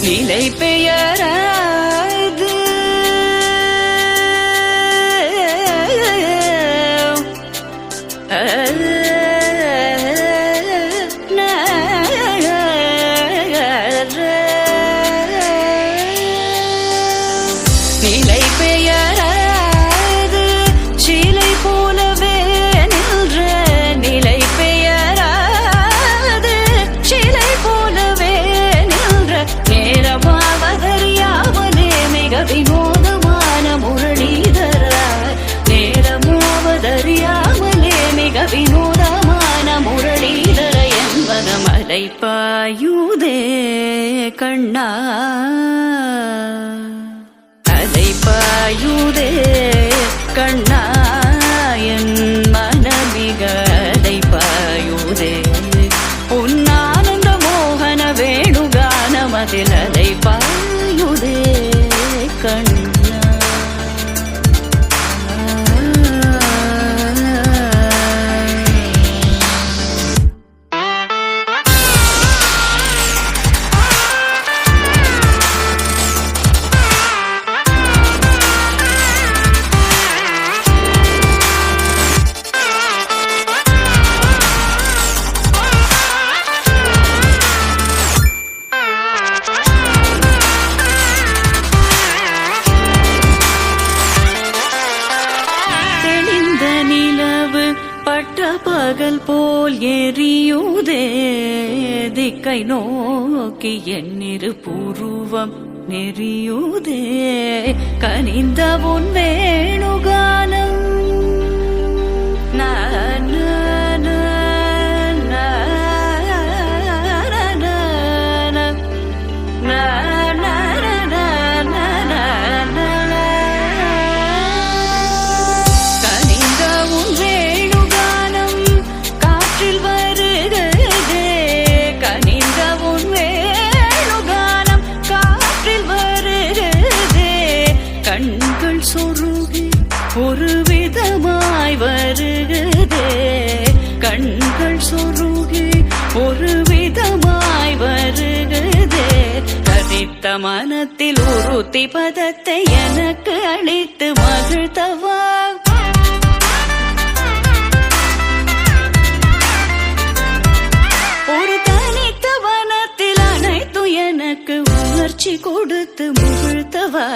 நிலை பெயராது நிலை பெயராது சிலை போலவே நின்ற நிலை பெயராது சிலை போலவே நின்ற நேரமாவதறியாமலே மிக வினோதமான முரளிதர நேரமாவதறியாமலே மிக வினோதமான முரளிதர என்பன மலை பாயுதே கண்ணா பாயுதே கண்ணா என் மனமிக அலை பாயுதே உன்னானந்த மோகன வேணுகானமதில் அலை பாயுதே கண்ணா பகல் போல் எரியுதே திக்கை நோக்கி என்னிரு பூர்வம் நெறியுதே கனிந்த உன் வேணுகானம் கண்கள் சொருகி ஒரு விதமாய் வருகுதே கண்கள் சொருகி ஒரு விதமாய் வருகுதே தரித்த மனத்தில் உறுத்தி பதத்தை எனக்கு அளித்து மகிழ்த்தவா ஒரு தனித்த வனத்தில் அனைத்தும் எனக்கு உணர்ச்சி கொடுத்து முகிழ்த்தவா